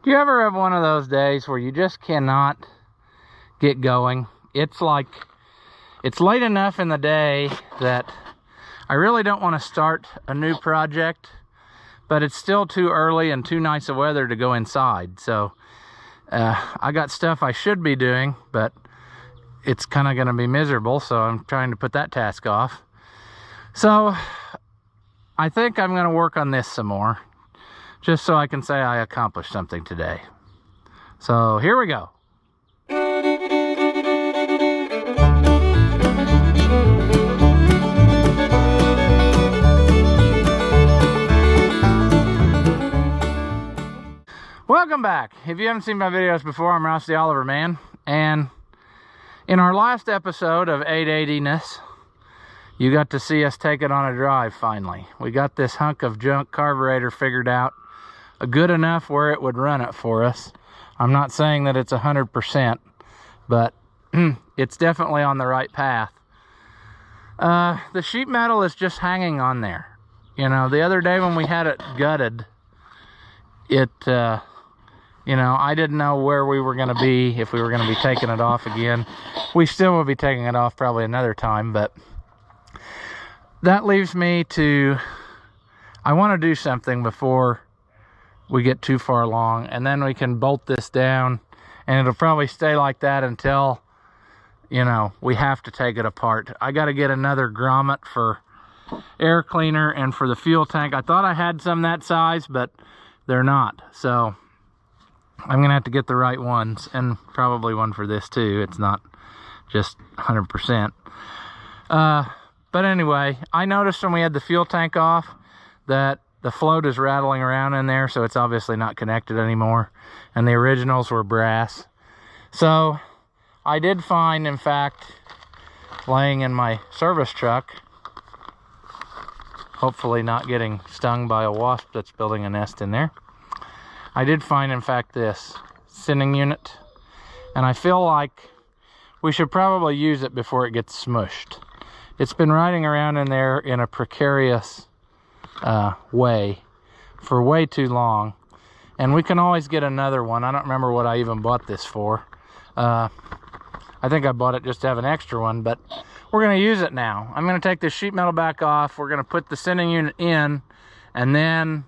Do you ever have one of those days where you just cannot get going? It's like, it's late enough in the day that I really don't want to start a new project, but it's still too early and too nice of weather to go inside. So I got stuff I should be doing, but it's kind of going to be miserable, so I'm trying to put that task off. So I think I'm going to work on this some more, just so I can say I accomplished something today. So here we go. Welcome back. If you haven't seen my videos before, I'm Ross the Oliver Man, and in our last episode of 880ness, you got to see us take it on a drive finally. We got this hunk of junk carburetor figured out good enough where it would run it for us. I'm not saying that it's 100%, but it's definitely on the right path. The sheet metal is just hanging on there. You know, the other day when we had it gutted, you know, I didn't know where we were going to be, if we were going to be taking it off again. We still will be taking it off probably another time, but that leaves me to, I want to do something before we get too far along, and then we can bolt this down, and it'll probably stay like that until, you know, we have to take it apart. I got to get another grommet for air cleaner and for the fuel tank. I thought I had some that size, but they're not. So I'm gonna have to get the right ones, and probably one for this too. It's not just 100%. But anyway, I noticed when we had the fuel tank off that the float is rattling around in there, so it's obviously not connected anymore, and the originals were brass. So I did find, in fact, laying in my service truck, hopefully not getting stung by a wasp that's building a nest in there, I did find, in fact, this sending unit, and I feel like we should probably use it before it gets smushed. It's been riding around in there in a precarious way for way too long, and we can always get another one. I don't remember what I even bought this for. I think I bought it just to have an extra one, but we're going to use it now. I'm going to take this sheet metal back off. We're going to put the sending unit in, and then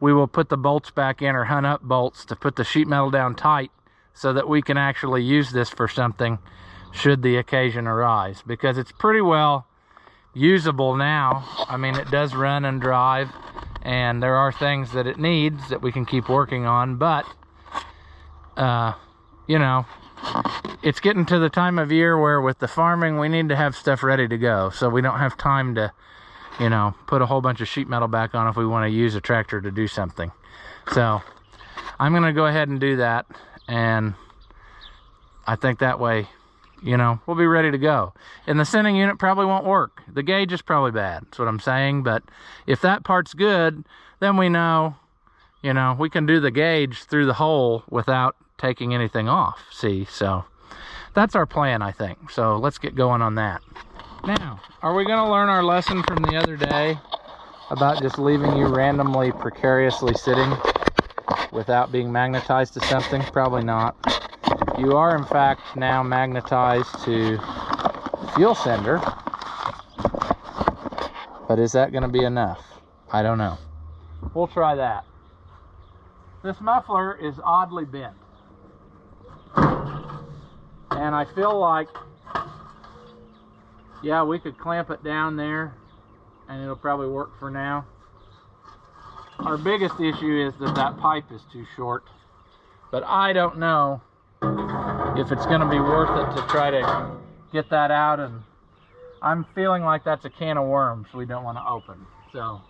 we will put the bolts back in, or hunt up bolts to put the sheet metal down tight so that we can actually use this for something should the occasion arise, because it's pretty well usable now. I mean, it does run and drive, and there are things that it needs that we can keep working on, but you know, it's getting to the time of year where with the farming we need to have stuff ready to go, so we don't have time to, you know, put a whole bunch of sheet metal back on if we want to use a tractor to do something. So I'm going to go ahead and do that, and I think that way, you know, we'll be ready to go. And the sending unit probably won't work. The gauge is probably bad, that's what I'm saying. But if that part's good, then we know, you know, we can do the gauge through the hole without taking anything off. See, so that's our plan, I think. So let's get going on that. Now, are we going to learn our lesson from the other day about just leaving you randomly, precariously sitting without being magnetized to something? Probably not. You are, in fact, now magnetized to the fuel sender, but is that going to be enough? I don't know. We'll try that. This muffler is oddly bent, and I feel like, yeah, we could clamp it down there and it'll probably work for now. Our biggest issue is that that pipe is too short, but I don't know if it's going to be worth it to try to get that out, and I'm feeling like that's a can of worms we don't want to open, so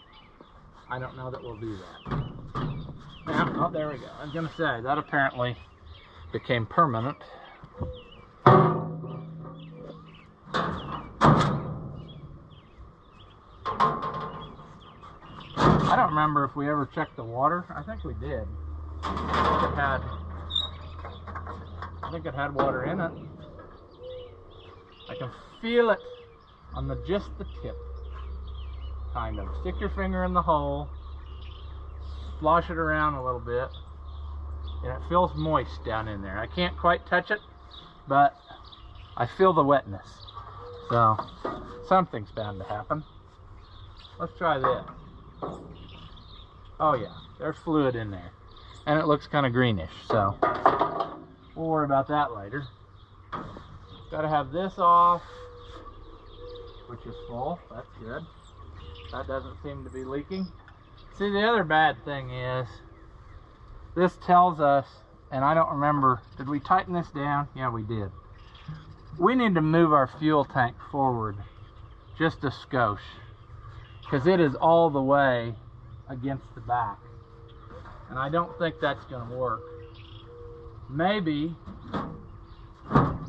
I don't know that we'll do that. Now, oh, there we go. I was going to say, that apparently became permanent. I don't remember if we ever checked the water. I think we did. I think it had water in it. I can feel it on just the tip. Kind of. Stick your finger in the hole, slosh it around a little bit. and it feels moist down in there. I can't quite touch it, but I feel the wetness. So something's bound to happen. Let's try this. Oh yeah, there's fluid in there. And it looks kind of greenish, so we'll worry about that later. Gotta have this off, which is full. That's good. That doesn't seem to be leaking. See, the other bad thing is, this tells us, and I don't remember, did we tighten this down? Yeah, we did. We need to move our fuel tank forward just a skosh, because it is all the way against the back. And I don't think that's going to work. Maybe, let's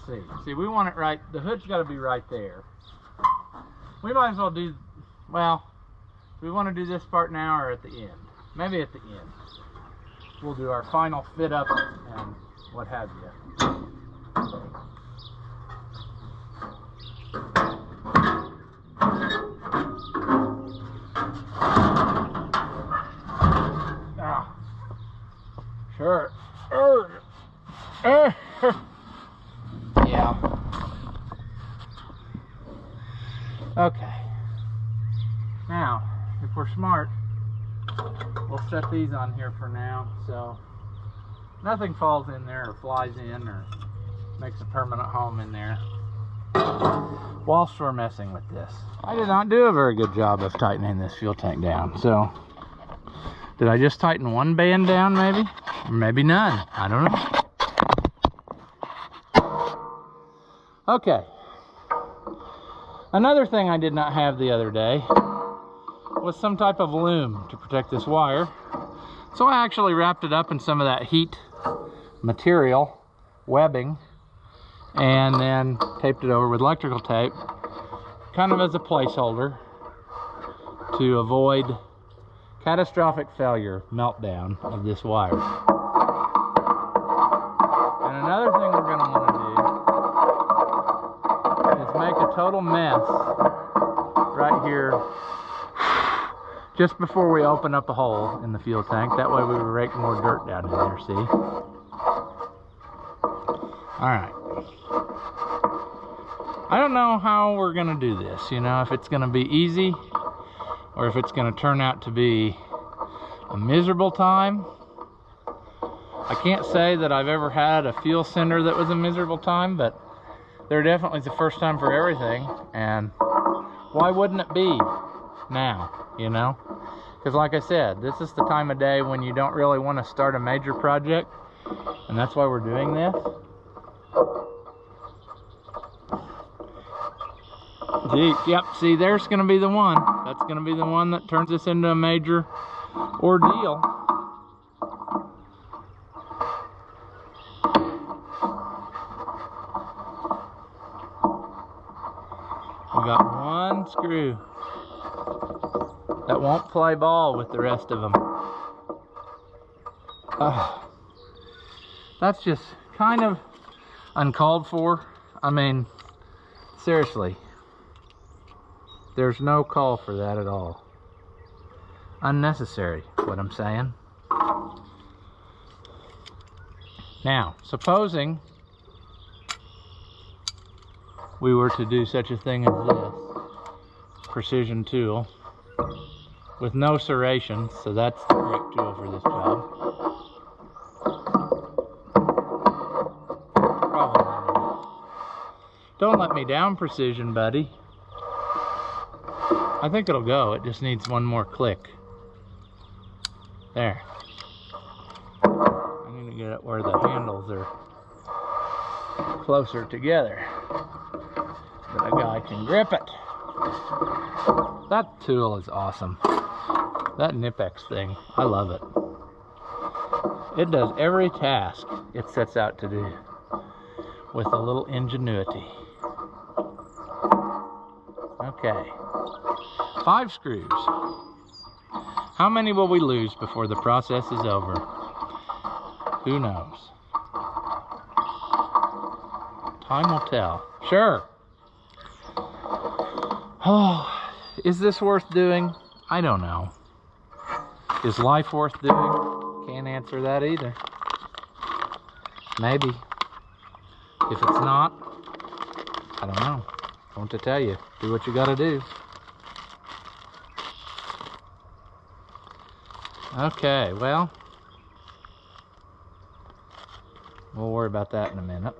see. See, we want it right, the hood's got to be right there. We might as well do, well, do we want to do this part now or at the end? Maybe at the end. We'll do our final fit up and what have you. Sure. Yeah. Okay. Now, if we're smart, we'll set these on here for now, so nothing falls in there or flies in or makes a permanent home in there whilst we're messing with this. I did not do a very good job of tightening this fuel tank down, so did I just tighten one band down maybe? Or maybe none. I don't know. Okay. Another thing I did not have the other day was some type of loom to protect this wire. So I actually wrapped it up in some of that heat material, webbing, and then taped it over with electrical tape, kind of as a placeholder to avoid catastrophic failure, meltdown of this wire. And another thing we're going to want to do is make a total mess right here just before we open up a hole in the fuel tank. That way we will rake more dirt down in there, see? Alright. I don't know how we're going to do this, you know, if it's going to be easy or if it's going to turn out to be a miserable time. I can't say that I've ever had a fuel sender that was a miserable time, but there definitely is a first time for everything, and why wouldn't it be now, you know? Because like I said, this is the time of day when you don't really want to start a major project, and that's why we're doing this. Gee, yep, see, there's going to be the one. That's going to be the one that turns this into a major ordeal. We got one screw that won't play ball with the rest of them. That's just kind of uncalled for. I mean, seriously. There's no call for that at all. Unnecessary, what I'm saying. Now, supposing we were to do such a thing as this precision tool with no serrations, so that's the correct tool for this job. Probably not. Don't let me down, precision buddy. I think it'll go. It just needs one more click. There. I need to get it where the handles are closer together, that a guy can grip it. That tool is awesome. That Nipex thing, I love it. It does every task it sets out to do with a little ingenuity. Okay. 5 screws. How many will we lose before the process is over? Who knows? Time will tell. Sure. Oh, is this worth doing? I don't know. Is life worth doing? Can't answer that either. Maybe. If it's not, I don't know. I want to tell you. Do what you gotta do. Okay, well, we'll worry about that in a minute.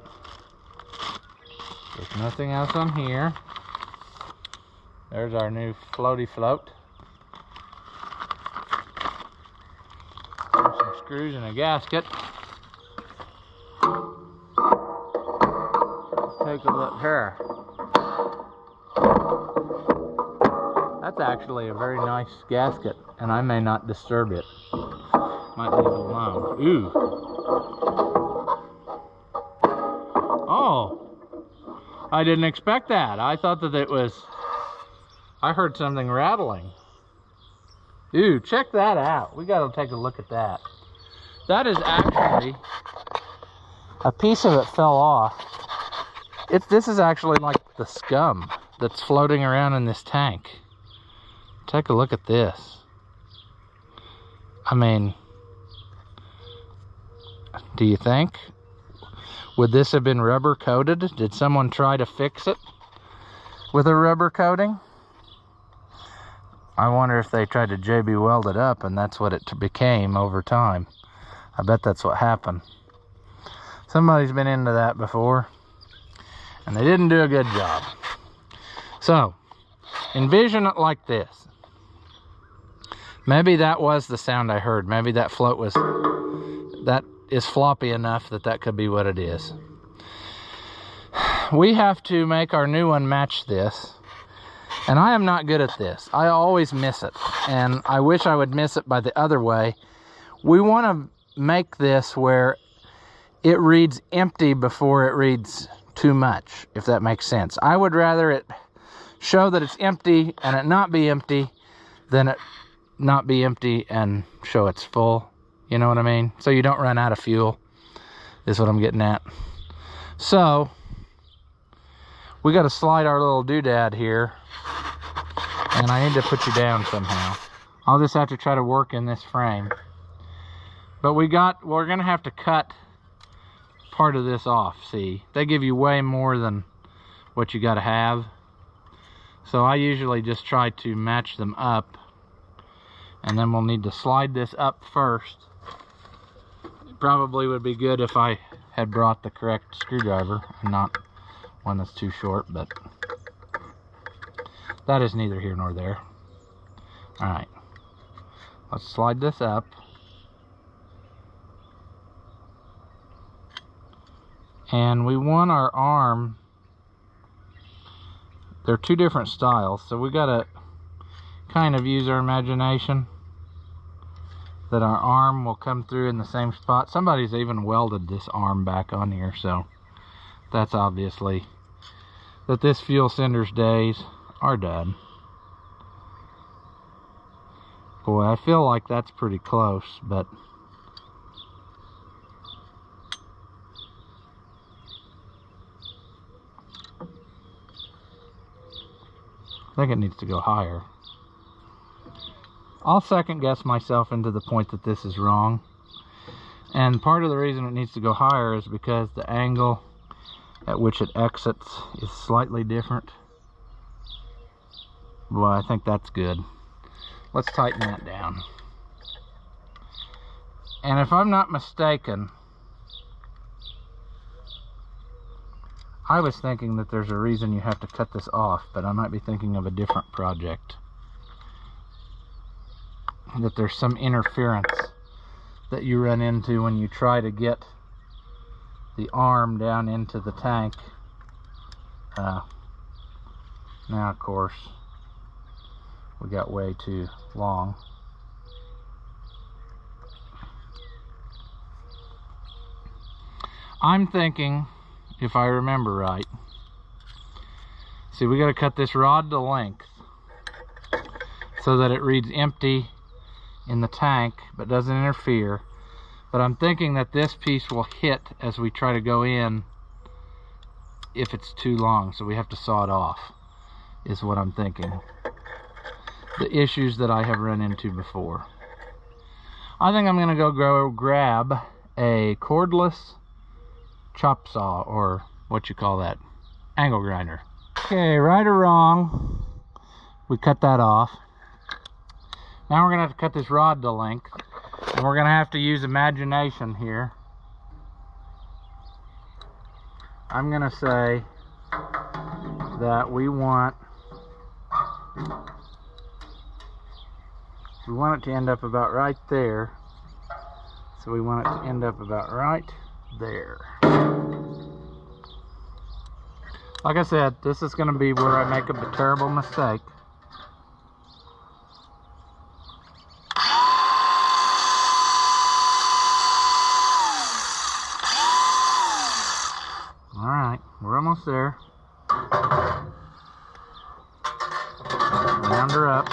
There's nothing else on here. There's our new floaty float. There's some screws and a gasket. Let's take a look here. That's actually a very nice gasket, and I may not disturb it. Might leave it alone. Ooh. Oh, I didn't expect that. I thought that it was, I heard something rattling. Ooh, check that out. We gotta take a look at that. That is actually, a piece of it fell off. This is actually like the scum that's floating around in this tank. Take a look at this. I mean, do you think? Would this have been rubber coated? Did someone try to fix it with a rubber coating? I wonder if they tried to JB weld it up and that's what it became over time. I bet that's what happened. Somebody's been into that before and they didn't do a good job. So, envision it like this. Maybe that was the sound I heard. Maybe that float was, that is floppy enough that that could be what it is. We have to make our new one match this. And I am not good at this. I always miss it. And I wish I would miss it by the other way. We want to make this where it reads empty before it reads too much, if that makes sense. I would rather it show that it's empty and it not be empty than it not be empty and show it's full. You know what I mean? So you don't run out of fuel, is what I'm getting at. So, we got to slide our little doodad here. And I need to put you down somehow. I'll just have to try to work in this frame. But we're going to have to cut part of this off, see? They give you way more than what you got to have. So I usually just try to match them up. And then we'll need to slide this up first. It probably would be good if I had brought the correct screwdriver and not one that's too short, but that is neither here nor there. All right, let's slide this up. And we want our arm, they're two different styles, so we gotta kind of use our imagination that our arm will come through in the same spot. Somebody's even welded this arm back on here, so that's obviously that this fuel sender's days are done. Boy, I feel like that's pretty close, but I think it needs to go higher. I'll second guess myself into the point that this is wrong. And part of the reason it needs to go higher is because the angle at which it exits is slightly different. Well, I think that's good. Let's tighten that down. And if I'm not mistaken, I was thinking that there's a reason you have to cut this off, but I might be thinking of a different project. That there's some interference that you run into when you try to get the arm down into the tank. Now, of course, we got way too long. I'm thinking, if I remember right, see, we got to cut this rod to length so that it reads empty in the tank but doesn't interfere. But I'm thinking that this piece will hit as we try to go in if it's too long, so we have to saw it off, is what I'm thinking. The issues that I have run into before. I think I'm gonna go grab a cordless chop saw, or what you call that, angle grinder. Okay, right or wrong, we cut that off. Now we're gonna have to cut this rod to length, and we're gonna have to use imagination here. I'm gonna say that we want it to end up about right there. So we want it to end up about right there. Like I said, this is going to be where I make a terrible mistake. All right, we're almost there. Round her up.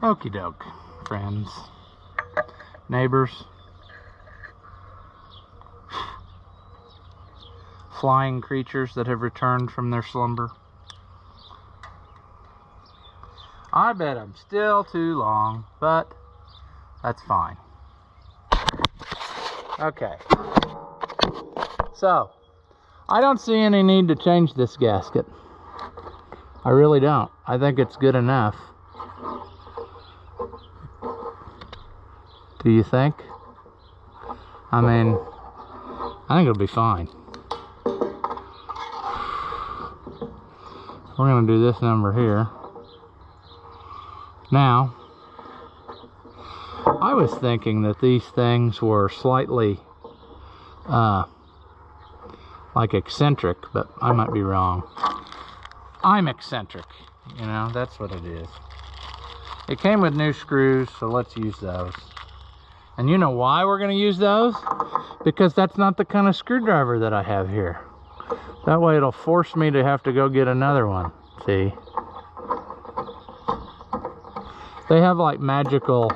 Okie doke, friends, neighbors, flying creatures that have returned from their slumber. I bet I'm still too long, but that's fine. Okay, so I don't see any need to change this gasket. I really don't. I think it's good enough. Do you think? I mean, I think it'll be fine. We're gonna do this number here. Now, I was thinking that these things were slightly like eccentric, but I might be wrong. I'm eccentric, you know, that's what it is. It came with new screws, so let's use those. And you know why we're going to use those? Because that's not the kind of screwdriver that I have here. That way it'll force me to have to go get another one. See? They have like magical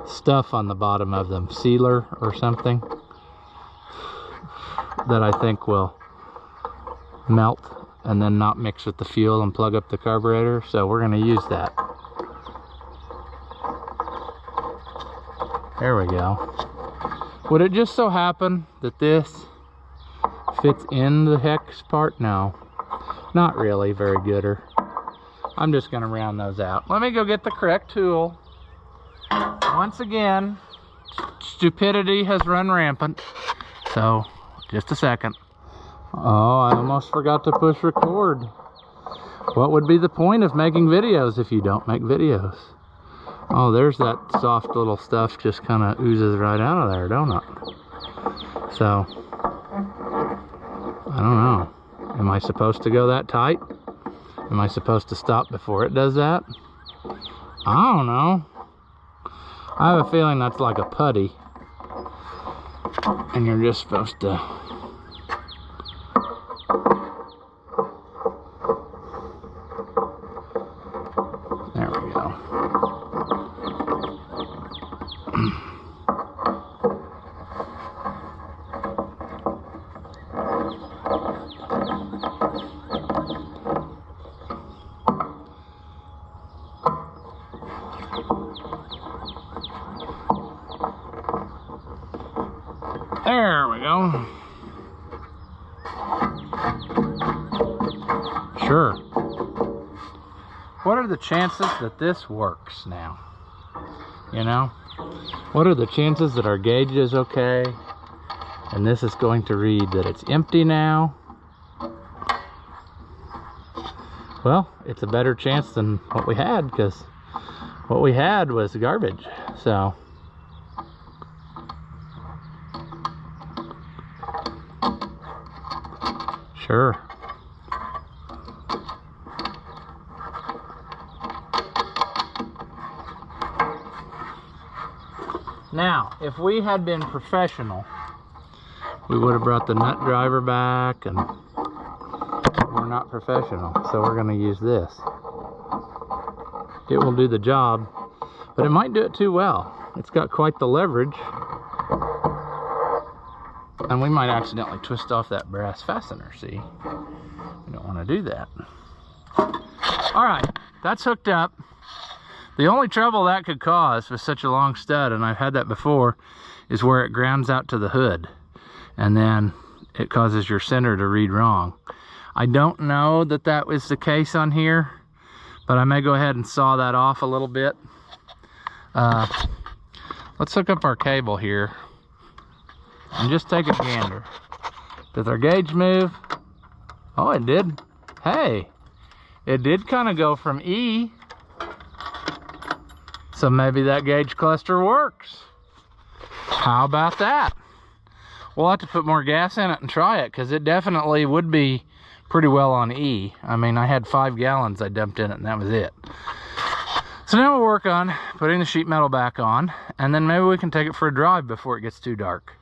stuff on the bottom of them. Sealer or something. That I think will melt and then not mix with the fuel and plug up the carburetor. So we're going to use that. There we go. Would it just so happen that this fits in the hex part? No, not really very gooder. I'm just gonna round those out. Let me go get the correct tool. Once again, stupidity has run rampant. So, just a second. Oh, I almost forgot to push record. What would be the point of making videos if you don't make videos? Oh, there's that soft little stuff just kind of oozes right out of there, don't it? So, I don't know. Am I supposed to go that tight? Am I supposed to stop before it does that? I don't know. I have a feeling that's like a putty. And you're just supposed to... There we go. There we go. Sure. What are the chances that this works now? You know? What are the chances that our gauge is okay? And this is going to read that it's empty now? Well, it's a better chance than what we had, because what we had was garbage. So... Sure. Now, if we had been professional, we would have brought the nut driver back, and we're not professional, so we're going to use this. It will do the job, but it might do it too well. It's got quite the leverage. And we might accidentally twist off that brass fastener, see? We don't want to do that. All right, that's hooked up. The only trouble that could cause with such a long stud, and I've had that before, is where it grounds out to the hood. And then it causes your center to read wrong. I don't know that that was the case on here, but I may go ahead and saw that off a little bit. Let's hook up our cable here and just take a gander. Does our gauge move? Oh, it did. Hey, it did kind of go from E. So maybe that gauge cluster works. How about that? We'll have to put more gas in it and try it, because it definitely would be pretty well on E. I mean, I had 5 gallons I dumped in it and that was it. So now we'll work on putting the sheet metal back on, and then maybe we can take it for a drive before it gets too dark.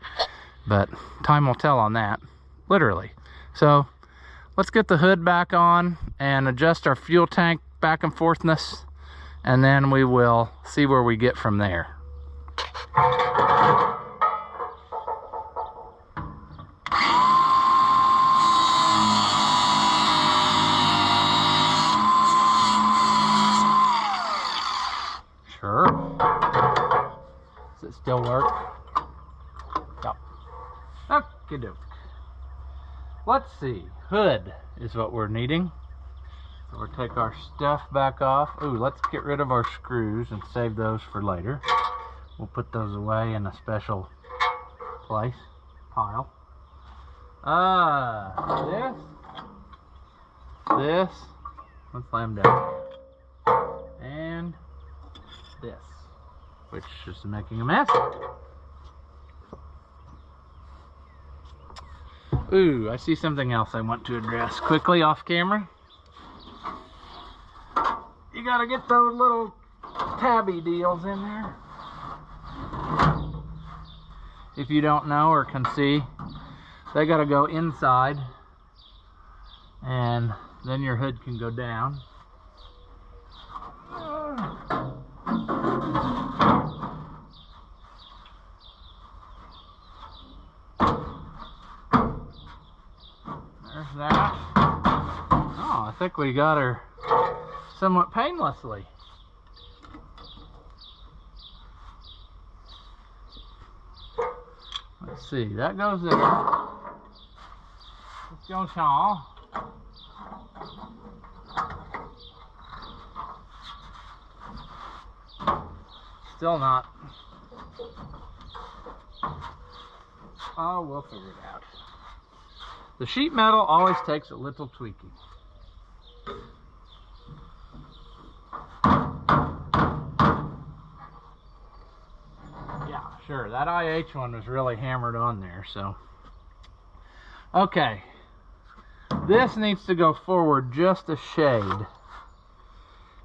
But time will tell on that, literally. So let's get the hood back on and adjust our fuel tank back and forthness, and then we will see where we get from there. Sure. Does it still work? Yep. Okay, doke. Let's see. Hood is what we're needing. So we'll take our stuff back off. Ooh, let's get rid of our screws and save those for later. We'll put those away in a special place, pile. This, let's lay them down. And this, which is making a mess. Ooh, I see something else I want to address quickly off camera. You gotta get those little tabby deals in there. If you don't know or can see, they gotta go inside, and then your hood can go down. There's that. Oh, I think we got her somewhat painlessly. Let's see, that goes there. This goes here. Still not. Oh, we'll figure it out. The sheet metal always takes a little tweaking. Yeah, sure. That IH one was really hammered on there, so. Okay. This needs to go forward just a shade.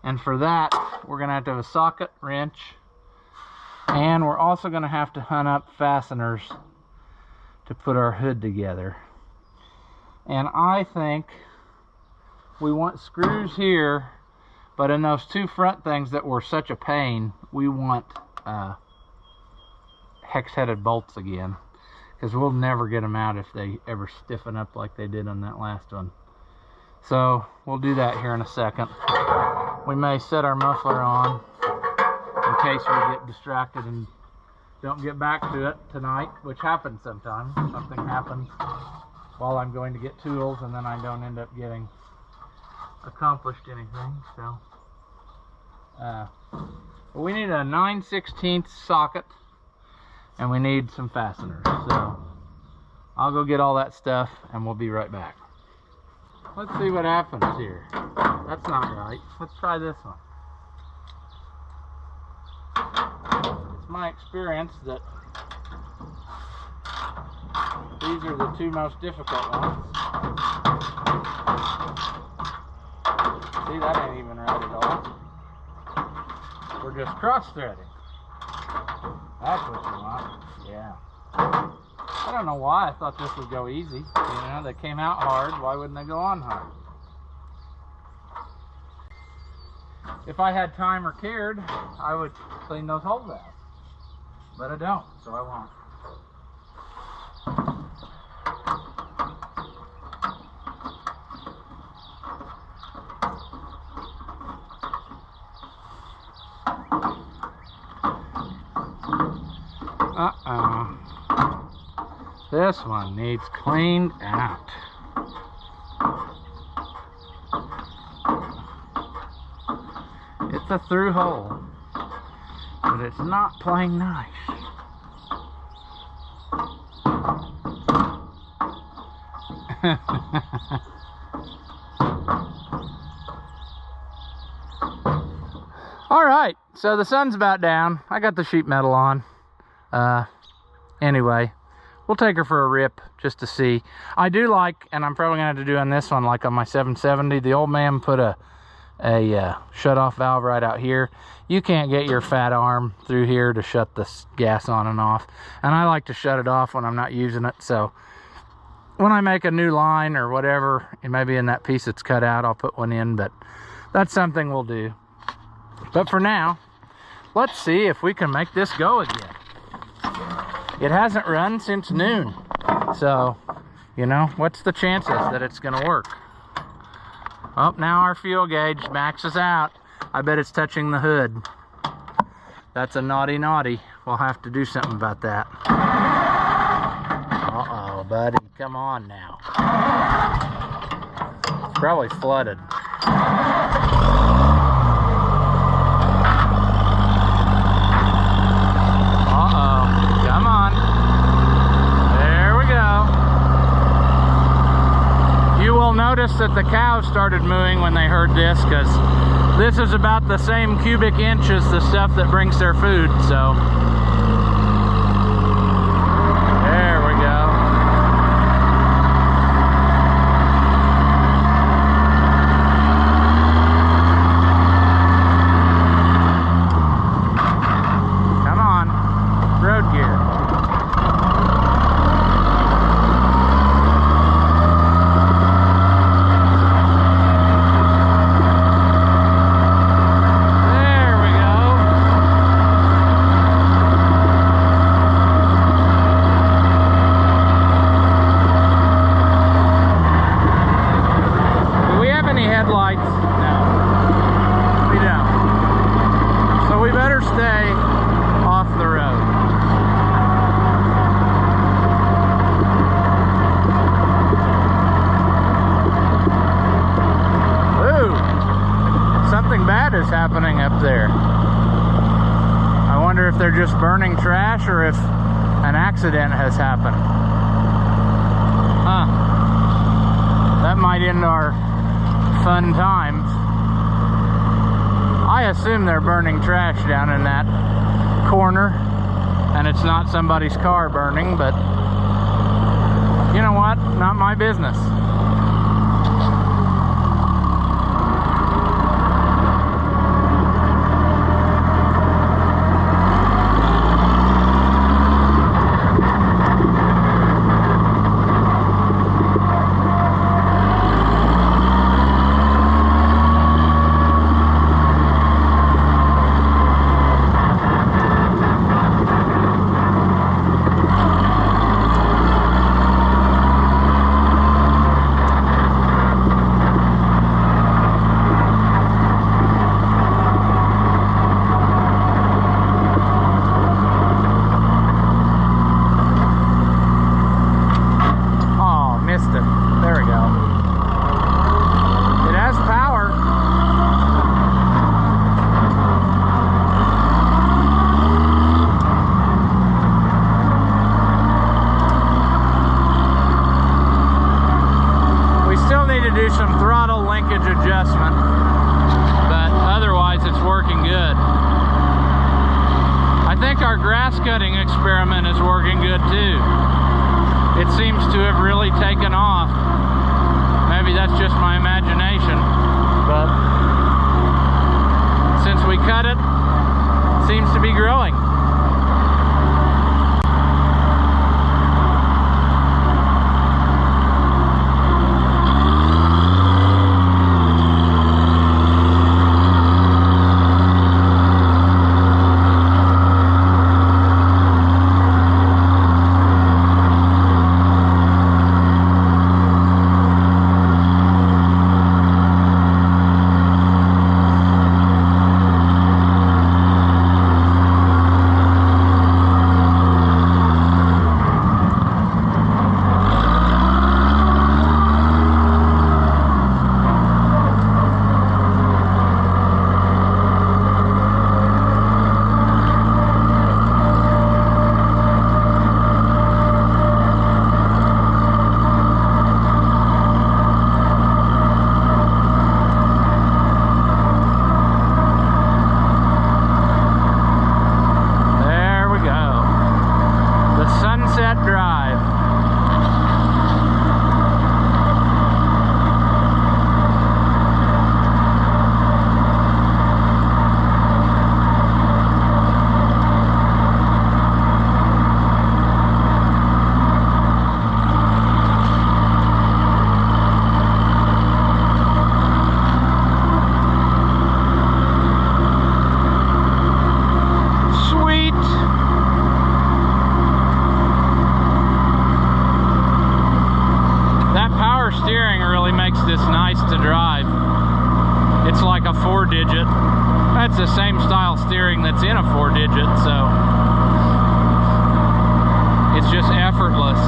And for that, we're going to have a socket wrench. And we're also going to have to hunt up fasteners to put our hood together. And I think we want screws here, but in those two front things that were such a pain, we want hex-headed bolts again, because we'll never get them out if they ever stiffen up like they did on that last one. So we'll do that here in a second. We may set our muffler on in case we get distracted and don't get back to it tonight, which happens sometimes. Something happens while I'm going to get tools and then I don't end up getting accomplished anything. So we need a 9/16 socket and we need some fasteners. So I'll go get all that stuff and we'll be right back. Let's see what happens here. That's not right. Let's try this one. It's my experience that these are the two most difficult ones. See, that ain't even right at all. We're just cross-threading. That's what you want. Yeah. I don't know why I thought this would go easy. You know, they came out hard. Why wouldn't they go on hard? If I had time or cared, I would clean those holes out. But I don't, so I won't. Uh-oh. This one needs cleaned out. It's a through hole, but it's not playing nice. All right, so the sun's about down. I got the sheet metal on. Anyway, we'll take her for a rip just to see. I do like, and I'm probably gonna have to do on this one, like on my 770, the old man put a shut-off valve right out here. You can't get your fat arm through here to shut the gas on and off. And I like to shut it off when I'm not using it, so when I make a new line or whatever, and maybe in that piece that's cut out, I'll put one in, but that's something we'll do. But for now, let's see if we can make this go again. It hasn't run since noon, so, you know, what's the chances that it's gonna work? Oh, now our fuel gauge maxes out. I bet it's touching the hood. That's a naughty naughty. We'll have to do something about that. Uh-oh, buddy, come on now. It's probably flooded. Notice that the cows started mooing when they heard this, because this is about the same cubic inch as the stuff that brings their food, so there we go. Come on, road gear. Is happening up there. I wonder if they're just burning trash or if an accident has happened. Huh. That might end our fun times. I assume they're burning trash down in that corner, and it's not somebody's car burning, but you know what? Not my business. Cutting experiment is working good too. It seems to have really taken off. Maybe that's just my imagination, but since we cut it, it seems to be growing. fast to drive. It's like a 4-digit. That's the same style steering that's in a 4-digit, so it's just effortless.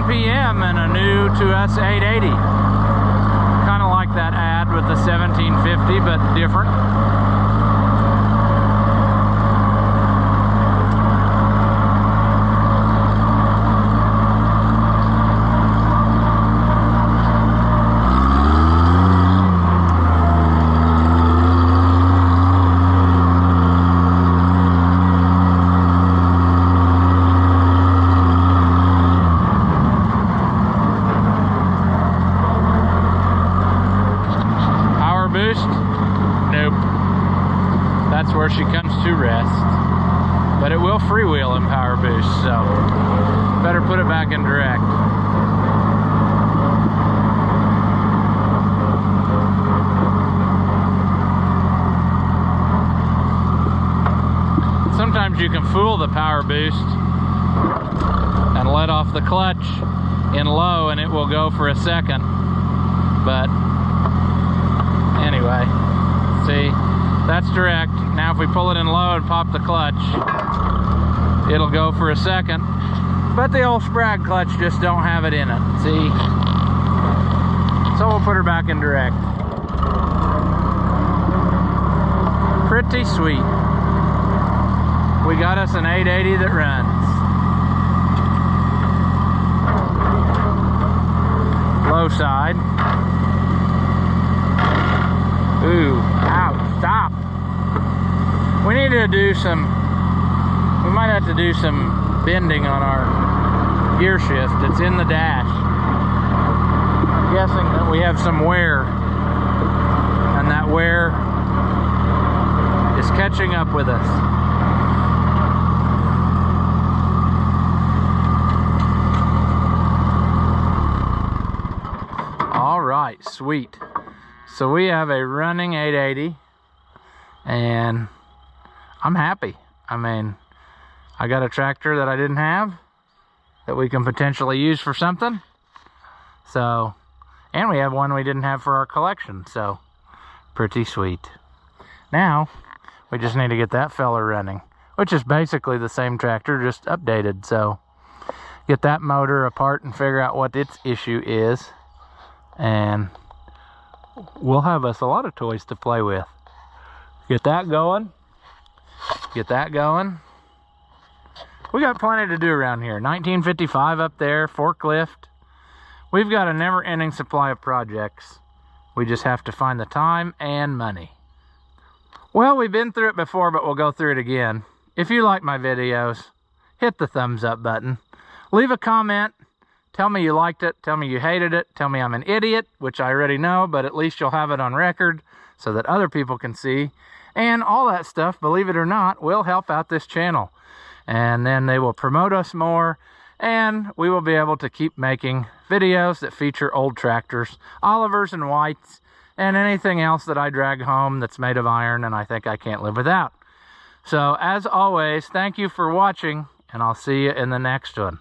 PM and a new to us 880. Kind of like that ad with the 1750, but different. Nope. That's where she comes to rest. But it will freewheel in power boost, so better put it back in direct. Sometimes you can fool the power boost and let off the clutch in low and it will go for a second. But anyway, see, that's direct. Now if we pull it in low and pop the clutch, it'll go for a second. But the old Sprag clutch just don't have it in it, see? So we'll put her back in direct. Pretty sweet. We got us an 880 that runs. Low side. Ooh, ouch, stop. We need to do some, we might have to do some bending on our gear shift. It's in the dash. I'm guessing that we have some wear, and that wear is catching up with us. All right, sweet. So we have a running 880 and I'm happy. I mean, I got a tractor that I didn't have that we can potentially use for something. So, and we have one we didn't have for our collection. So, pretty sweet. Now, we just need to get that fella running, which is basically the same tractor, just updated. So, get that motor apart and figure out what its issue is. And we'll have us a lot of toys to play with. Get that going. Get that going. We got plenty to do around here. 1955 up there, forklift. We've got a never-ending supply of projects. We just have to find the time and money. Well, we've been through it before, but we'll go through it again. If you like my videos, hit the thumbs up button. Leave a comment. Tell me you liked it, tell me you hated it, tell me I'm an idiot, which I already know, but at least you'll have it on record so that other people can see. And all that stuff, believe it or not, will help out this channel. And then they will promote us more, and we will be able to keep making videos that feature old tractors, Olivers and Whites, and anything else that I drag home that's made of iron and I think I can't live without. So, as always, thank you for watching, and I'll see you in the next one.